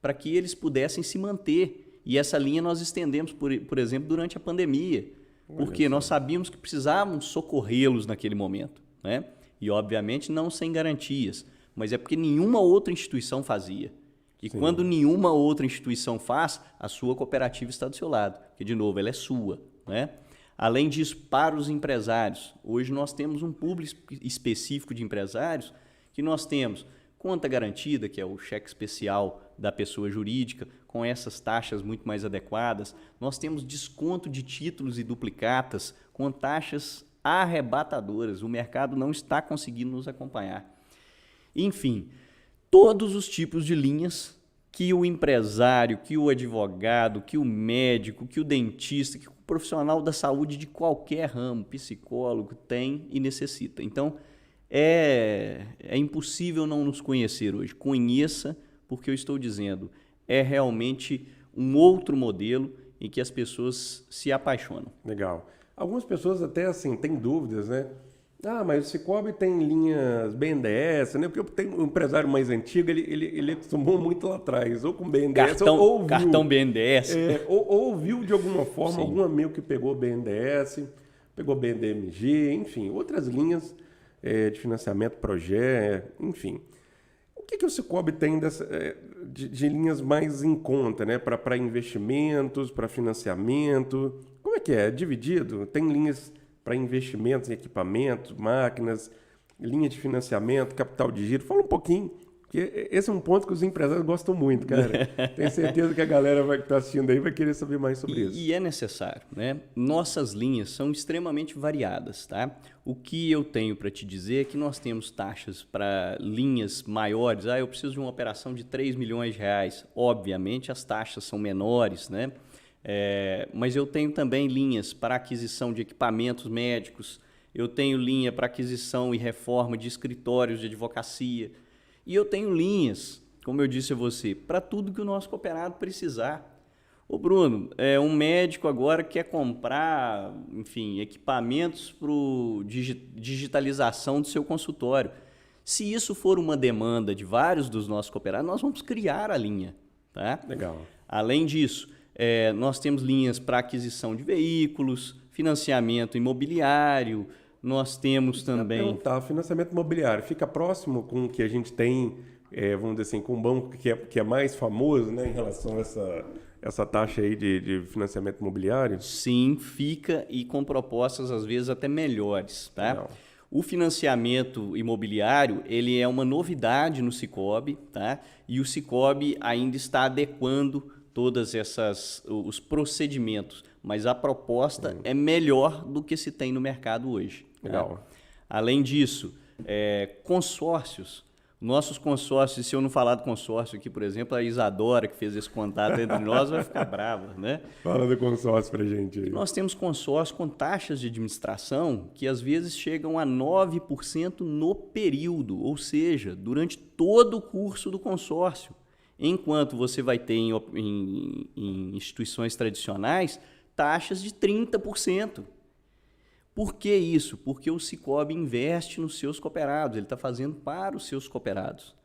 para que eles pudessem se manter. E essa linha nós estendemos, por exemplo, durante a pandemia, porque nós sabíamos que precisávamos socorrê-los naquele momento. Né? E, obviamente, não sem garantias, mas é porque nenhuma outra instituição fazia. E quando nenhuma outra instituição faz, a sua cooperativa está do seu lado, porque, de novo, ela é sua. Né? Além disso, para os empresários, hoje nós temos um público específico de empresários que nós temos conta garantida, que é o cheque especial da pessoa jurídica, com essas taxas muito mais adequadas. Nós temos desconto de títulos e duplicatas com taxas arrebatadoras. O mercado não está conseguindo nos acompanhar. Enfim, todos os tipos de linhas que o empresário, que o advogado, que o médico, que o dentista, que o profissional da saúde de qualquer ramo, psicólogo, tem e necessita. Então, é impossível não nos conhecer hoje. Conheça, porque eu estou dizendo, é realmente um outro modelo em que as pessoas se apaixonam. Legal. Algumas pessoas até assim têm dúvidas, né? Mas o Sicoob tem linhas BNDES, né? Porque tem um empresário mais antigo, ele acostumou muito lá atrás, ou com BNDES, ou cartão BNDES. Ou viu de alguma forma, algum amigo que pegou BNDES, pegou BNDMG, enfim, outras linhas de financiamento, projeto, enfim. O que o Sicoob tem de linhas mais em conta, né? Para investimentos, para financiamento? Como é que é? É dividido? Tem linhas para investimentos em equipamentos, máquinas, linha de financiamento, capital de giro. Fala um pouquinho, porque esse é um ponto que os empresários gostam muito, cara. Tenho certeza que a galera que está assistindo aí vai querer saber mais sobre isso. E é necessário, né? Nossas linhas são extremamente variadas, tá? O que eu tenho para te dizer é que nós temos taxas para linhas maiores. Eu preciso de uma operação de 3 milhões de reais. Obviamente, as taxas são menores, né? Mas eu tenho também linhas para aquisição de equipamentos médicos, eu tenho linha para aquisição e reforma de escritórios de advocacia, e eu tenho linhas, como eu disse a você, para tudo que o nosso cooperado precisar. Ô Bruno, um médico agora quer comprar, enfim, equipamentos para digitalização do seu consultório. Se isso for uma demanda de vários dos nossos cooperados, nós vamos criar a linha. Tá? Legal. Além disso, nós temos linhas para aquisição de veículos, financiamento imobiliário, nós temos também... Financiamento imobiliário fica próximo com o que a gente tem, vamos dizer assim, com um banco que é mais famoso, né, em relação a essa taxa aí de financiamento imobiliário? Sim, fica, e com propostas às vezes até melhores. Tá? Legal. O financiamento imobiliário, ele é uma novidade no Sicoob, tá? E o Sicoob ainda está adequando todas os procedimentos, mas a proposta é melhor do que se tem no mercado hoje. Legal. Tá? Além disso, consórcios. Nossos consórcios, se eu não falar do consórcio aqui, por exemplo, a Isadora, que fez esse contato entre nós, vai ficar brava, né? Fala do consórcio pra gente aí. Nós temos consórcio com taxas de administração que às vezes chegam a 9% no período, ou seja, durante todo o curso do consórcio. Enquanto você vai ter em instituições tradicionais taxas de 30%. Por que isso? Porque o Sicoob investe nos seus cooperados, ele está fazendo para os seus cooperados.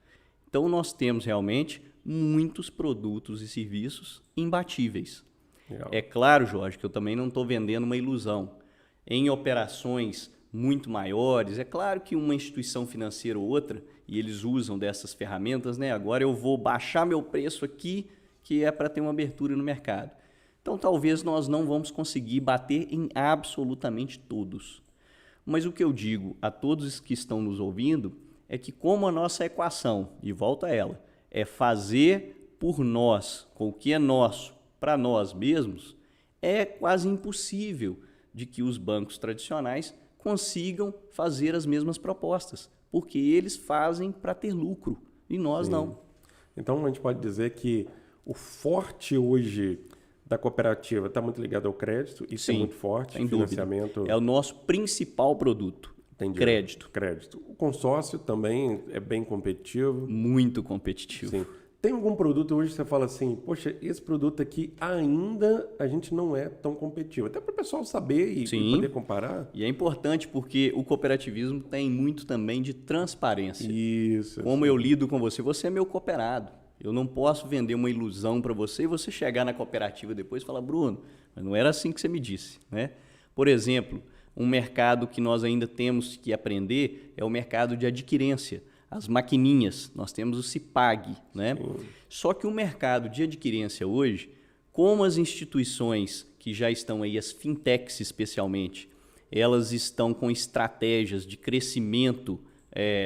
Então, nós temos realmente muitos produtos e serviços imbatíveis. Legal. É claro, Jorge, que eu também não estou vendendo uma ilusão. Em operações muito maiores, é claro que uma instituição financeira ou outra, e eles usam dessas ferramentas, né? Agora eu vou baixar meu preço aqui, que é para ter uma abertura no mercado. Então, talvez nós não vamos conseguir bater em absolutamente todos. Mas o que eu digo a todos que estão nos ouvindo é que, como a nossa equação, e volto a ela, é fazer por nós, com o que é nosso, para nós mesmos, é quase impossível de que os bancos tradicionais consigam fazer as mesmas propostas, porque eles fazem para ter lucro e nós não. Então, a gente pode dizer que o forte hoje da cooperativa está muito ligado ao crédito, isso é muito forte, sem financiamento. Dúvida. É o nosso principal produto. Entendi. Crédito. O consórcio também é bem competitivo. Muito competitivo. Sim. Tem algum produto hoje que você fala assim, poxa, esse produto aqui ainda a gente não é tão competitivo. Até para o pessoal saber e poder comparar. E é importante porque o cooperativismo tem muito também de transparência. Isso. Como eu lido com você, você é meu cooperado. Eu não posso vender uma ilusão para você e você chegar na cooperativa depois e falar, Bruno, mas não era assim que você me disse, né? Por exemplo, um mercado que nós ainda temos que aprender é o mercado de adquirência. As maquininhas, nós temos o Cipag, né? Só que o mercado de adquirência hoje, como as instituições que já estão aí, as fintechs especialmente, elas estão com estratégias de crescimento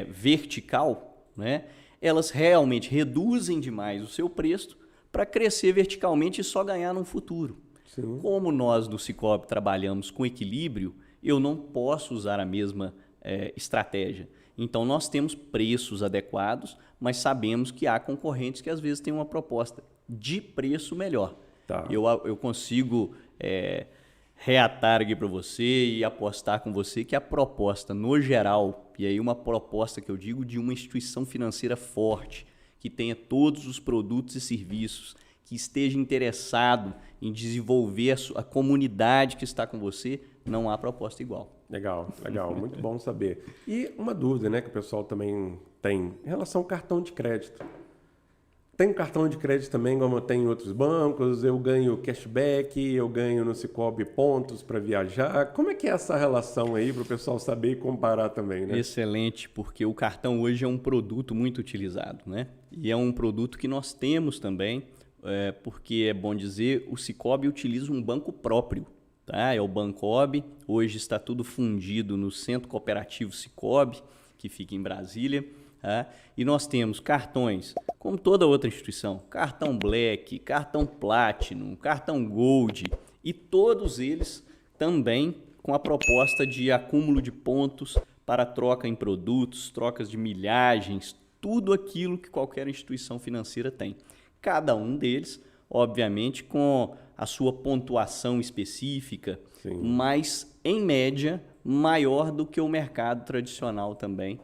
vertical, né? Elas realmente reduzem demais o seu preço para crescer verticalmente e só ganhar no futuro. Sim. Como nós do Sicoob trabalhamos com equilíbrio, eu não posso usar a mesma estratégia. Então, nós temos preços adequados, mas sabemos que há concorrentes que às vezes têm uma proposta de preço melhor. Tá. Eu consigo reatar aqui para você e apostar com você que a proposta, no geral, e aí uma proposta que eu digo de uma instituição financeira forte, que tenha todos os produtos e serviços, que esteja interessado em desenvolver a comunidade que está com você, não há proposta igual. Legal, muito bom saber. E uma dúvida, né, que o pessoal também tem em relação ao cartão de crédito. Tem um cartão de crédito também, como eu tenho em outros bancos, eu ganho cashback, eu ganho no Sicoob pontos para viajar. Como é que é essa relação aí para o pessoal saber e comparar também, né? Excelente, porque o cartão hoje é um produto muito utilizado, né? E é um produto que nós temos também, porque é bom dizer, o Sicoob utiliza um banco próprio. tá? É o Bancob. Hoje está tudo fundido no Centro Cooperativo Sicoob, que fica em Brasília. Tá? E nós temos cartões, como toda outra instituição, cartão Black, cartão Platinum, cartão Gold, e todos eles também com a proposta de acúmulo de pontos para troca em produtos, trocas de milhagens, tudo aquilo que qualquer instituição financeira tem. Cada um deles, obviamente, com a sua pontuação específica, sim, mas, em média, maior do que o mercado tradicional também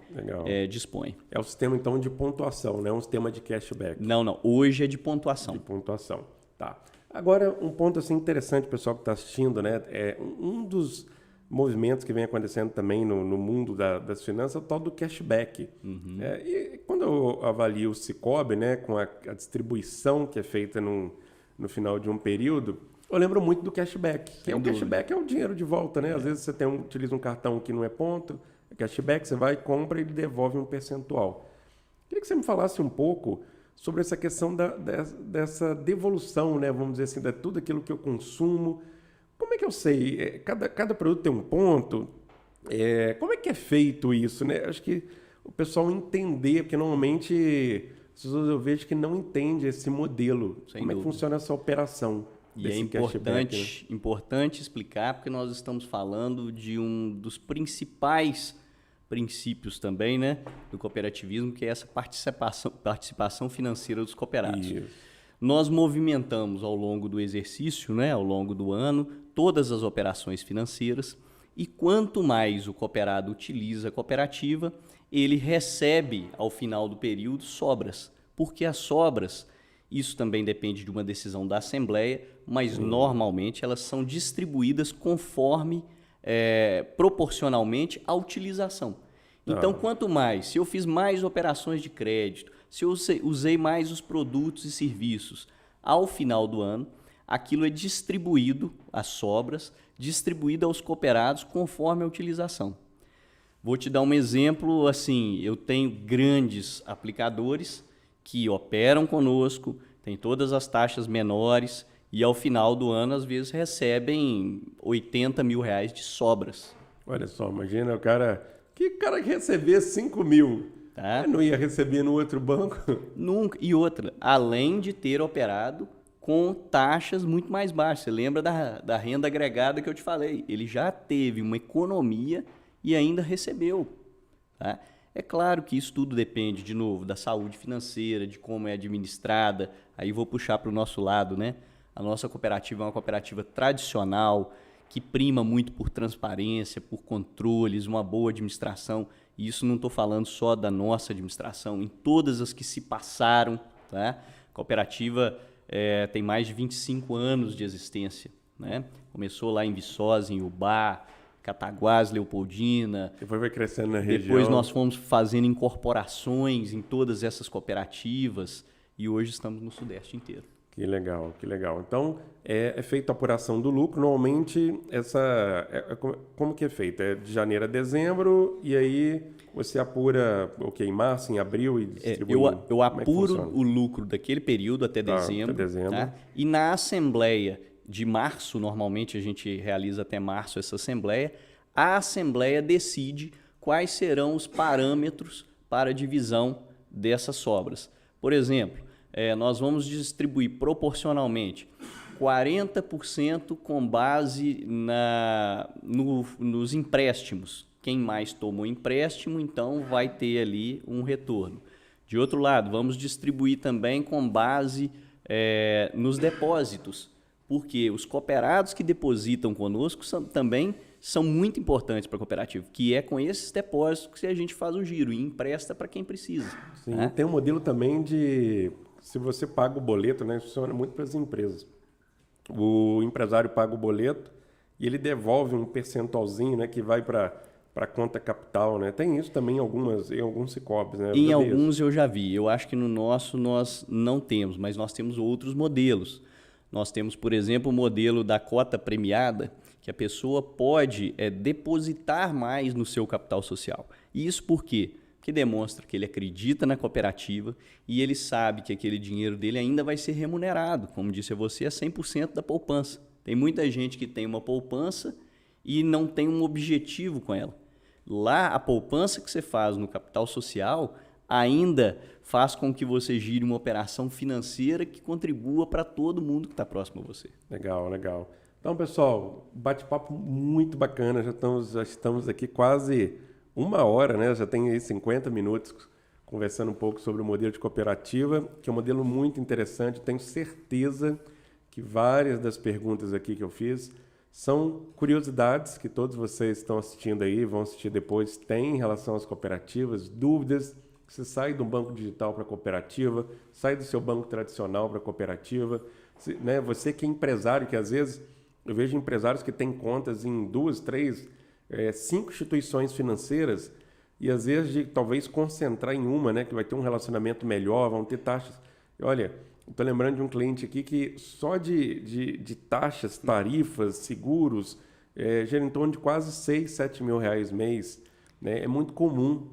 dispõe. É o sistema, então, de pontuação, não é um sistema de cashback? Não. Hoje é de pontuação. De pontuação, tá. Agora, um ponto assim, interessante, pessoal que está assistindo, né? É um dos movimentos que vem acontecendo também no mundo das finanças é o tal do cashback. Uhum. E quando eu avalio o Sicoob, né, com a distribuição que é feita no final de um período, eu lembro muito do cashback. O cashback é o dinheiro de volta, né? Às vezes você utiliza um cartão que não é ponto, é cashback, você vai, compra e ele devolve um percentual. Queria que você me falasse um pouco sobre essa questão dessa devolução, né? Vamos dizer assim, de tudo aquilo que eu consumo. Como é que eu sei? Cada produto tem um ponto. Como é que é feito isso, né? Acho que o pessoal entender, porque normalmente as pessoas eu vejo que não entendem esse modelo. Como é que funciona essa operação? E é importante explicar, porque nós estamos falando de um dos principais princípios também, né, do cooperativismo, que é essa participação financeira dos cooperados. Isso. Nós movimentamos ao longo do exercício, né, ao longo do ano, todas as operações financeiras, e quanto mais o cooperado utiliza a cooperativa, ele recebe, ao final do período, sobras. Porque as sobras, isso também depende de uma decisão da Assembleia, mas normalmente elas são distribuídas conforme, proporcionalmente à utilização. Então, quanto mais, se eu fiz mais operações de crédito, se eu usei mais os produtos e serviços, ao final do ano, aquilo é distribuído, as sobras, distribuído aos cooperados conforme a utilização. Vou te dar um exemplo, assim, eu tenho grandes aplicadores que operam conosco, tem todas as taxas menores e ao final do ano, às vezes, recebem R$80 mil de sobras. Olha só, imagina o cara que receber 5 mil, tá? Não ia receber no outro banco? Nunca. E outra, além de ter operado com taxas muito mais baixas. Você lembra da renda agregada que eu te falei? Ele já teve uma economia e ainda recebeu. Tá? É claro que isso tudo depende, de novo, da saúde financeira, de como é administrada. Aí vou puxar para o nosso lado, né? A nossa cooperativa é uma cooperativa tradicional, que prima muito por transparência, por controles, uma boa administração. E isso não estou falando só da nossa administração, em todas as que se passaram. Tá? A cooperativa tem mais de 25 anos de existência. Né? Começou lá em Viçosa, em Ubá, Cataguás, Leopoldina. Depois vai crescendo na região. Depois nós fomos fazendo incorporações em todas essas cooperativas e hoje estamos no Sudeste inteiro. Que legal, que legal. Então, é feita a apuração do lucro. Normalmente, como que é feito? É de janeiro a dezembro e aí você apura em março, em abril e distribui? Eu apuro o lucro daquele período até dezembro. Até dezembro. Tá? E na assembleia de março, normalmente a gente realiza até março essa assembleia, a assembleia decide quais serão os parâmetros para a divisão dessas sobras. Por exemplo, nós vamos distribuir proporcionalmente 40% com base nos empréstimos. Quem mais tomou empréstimo, então vai ter ali um retorno. De outro lado, vamos distribuir também com base nos depósitos, porque os cooperados que depositam conosco também são muito importantes para a cooperativa, que é com esses depósitos que a gente faz o giro e empresta para quem precisa. Sim, né? Tem um modelo também de... Se você paga o boleto, né, funciona muito para as empresas. O empresário paga o boleto e ele devolve um percentualzinho, né, que vai para a conta capital. Né? Tem isso também em alguns Sicoobs. Né? Em alguns eu já vi. Eu acho que no nosso nós não temos, mas nós temos outros modelos. Nós temos, por exemplo, o modelo da cota premiada, que a pessoa pode depositar mais no seu capital social. E isso por quê? Que demonstra que ele acredita na cooperativa e ele sabe que aquele dinheiro dele ainda vai ser remunerado. Como disse a você, é 100% da poupança. Tem muita gente que tem uma poupança e não tem um objetivo com ela. Lá, a poupança que você faz no capital social ainda faz com que você gire uma operação financeira que contribua para todo mundo que está próximo a você. Legal, legal. Então, pessoal, bate-papo muito bacana. Já estamos aqui quase 1 hora, né? Já tem aí 50 minutos conversando um pouco sobre o modelo de cooperativa, que é um modelo muito interessante. Tenho certeza que várias das perguntas aqui que eu fiz são curiosidades que todos vocês estão assistindo aí, vão assistir depois, têm em relação às cooperativas, dúvidas. Você sai do banco digital para a cooperativa, sai do seu banco tradicional para a cooperativa. Né? Você que é empresário, que às vezes eu vejo empresários que têm contas em 2, 3, 5 instituições financeiras e às vezes de talvez concentrar em uma, né? Que vai ter um relacionamento melhor, vão ter taxas. E olha, estou lembrando de um cliente aqui que só de taxas, tarifas, seguros, gira em torno de quase 6, 7 mil reais mês. Né? É muito comum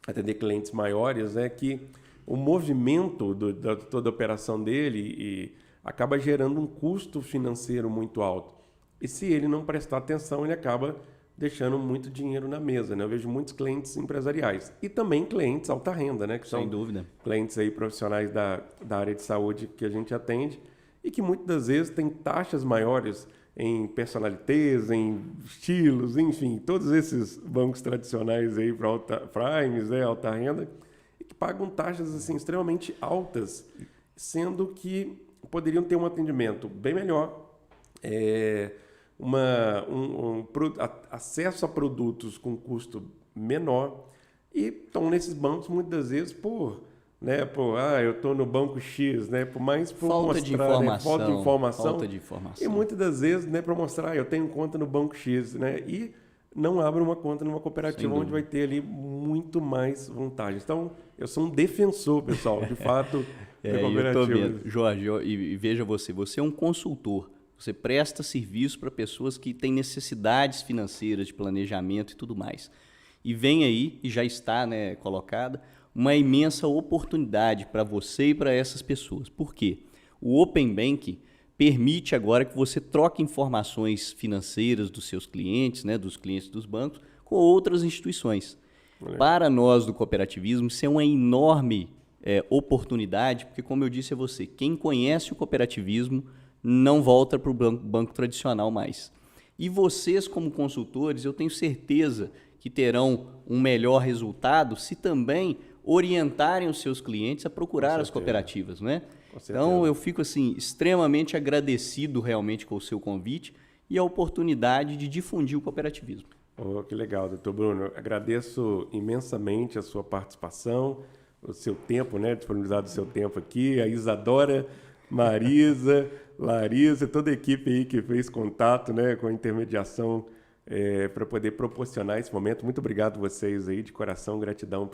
atender clientes maiores, né? Que o movimento da toda a operação dele acaba gerando um custo financeiro muito alto. E se ele não prestar atenção, ele acaba deixando muito dinheiro na mesa. Né? Eu vejo muitos clientes empresariais e também clientes alta renda, né? Que Sem são dúvida. Clientes aí profissionais da área de saúde que a gente atende e que muitas das vezes têm taxas maiores em personalités, em estilos, enfim, todos esses bancos tradicionais aí para primes, né, alta renda, e que pagam taxas assim extremamente altas, sendo que poderiam ter um atendimento bem melhor, acesso a produtos com custo menor e estão nesses bancos muitas das vezes eu estou no banco X, né? Por mais por Falta de informação. Falta de informação. E muitas das vezes, né, para mostrar, eu tenho conta no banco X, né? E não abre uma conta numa cooperativa onde vai ter ali muito mais vantagens. Então, eu sou um defensor, pessoal, de fato, da cooperativa. Eu tô vendo, Jorge, e veja você é um consultor. Você presta serviço para pessoas que têm necessidades financeiras, de planejamento e tudo mais. E vem aí, e já está, né, colocada, uma imensa oportunidade para você e para essas pessoas. Por quê? O Open Banking permite agora que você troque informações financeiras dos seus clientes, né, dos clientes dos bancos, com outras instituições. Para nós do cooperativismo, isso é uma enorme oportunidade, porque, como eu disse a você, quem conhece o cooperativismo não volta para o banco tradicional mais. E vocês, como consultores, eu tenho certeza que terão um melhor resultado se também orientarem os seus clientes a procurar as cooperativas, né? Então, eu fico assim extremamente agradecido realmente com o seu convite e a oportunidade de difundir o cooperativismo. Oh, que legal, doutor Bruno. Eu agradeço imensamente a sua participação, o seu tempo, né? Disponibilizado o seu tempo aqui, a Isadora, Marisa, Larissa, toda a equipe aí que fez contato, né, com a intermediação para poder proporcionar esse momento. Muito obrigado vocês aí, de coração, gratidão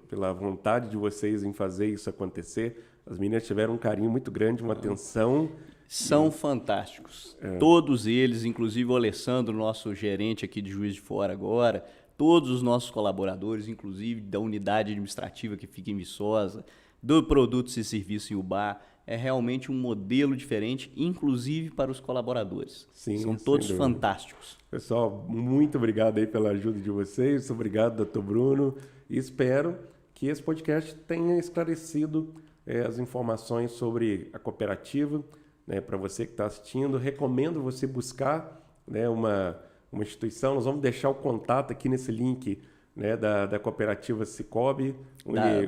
pela vontade de vocês em fazer isso acontecer. As meninas tiveram um carinho muito grande, uma atenção. São fantásticos. Todos eles, inclusive o Alessandro, nosso gerente aqui de Juiz de Fora agora, todos os nossos colaboradores, inclusive da unidade administrativa que fica em Viçosa, do Produtos e Serviços em Ubá, é realmente um modelo diferente, inclusive para os colaboradores. Sim, são todos fantásticos. Pessoal, muito obrigado aí pela ajuda de vocês. Obrigado, doutor Bruno. E espero que esse podcast tenha esclarecido as informações sobre a cooperativa, né, para você que está assistindo. Recomendo você buscar, né, uma instituição. Nós vamos deixar o contato aqui nesse link, né, da cooperativa Cicobi.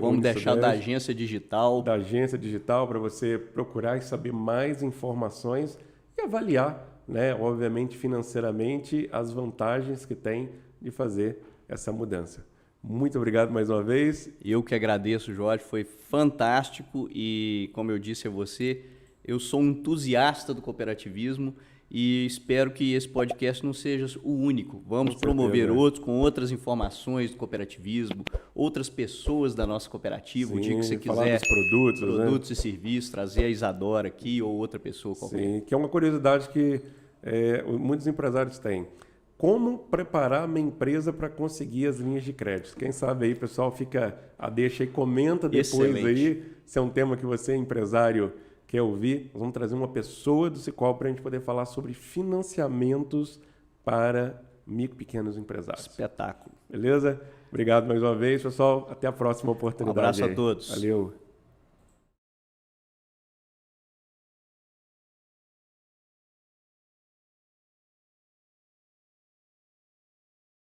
Vamos deixar da agência digital. Da agência digital para você procurar e saber mais informações e avaliar, né, obviamente financeiramente, as vantagens que tem de fazer essa mudança. Muito obrigado mais uma vez. Eu que agradeço, Jorge, foi fantástico e, como eu disse a você, eu sou um entusiasta do cooperativismo e espero que esse podcast não seja o único. Vamos promover outros com outras informações do cooperativismo, outras pessoas da nossa cooperativa. Sim, o dia que você falar quiser, dos produtos, né? E serviços, trazer a Isadora aqui ou outra pessoa qualquer. Sim, que é uma curiosidade que muitos empresários têm. Como preparar a minha empresa para conseguir as linhas de crédito? Quem sabe aí, pessoal, fica a deixa aí, comenta depois. Excelente. Aí, se é um tema que você, empresário, Quer ouvir? Nós vamos trazer uma pessoa do Cicobi para a gente poder falar sobre financiamentos para micro e pequenos empresários. Espetáculo. Beleza? Obrigado mais uma vez, pessoal. Até a próxima oportunidade. Um abraço a todos. Valeu.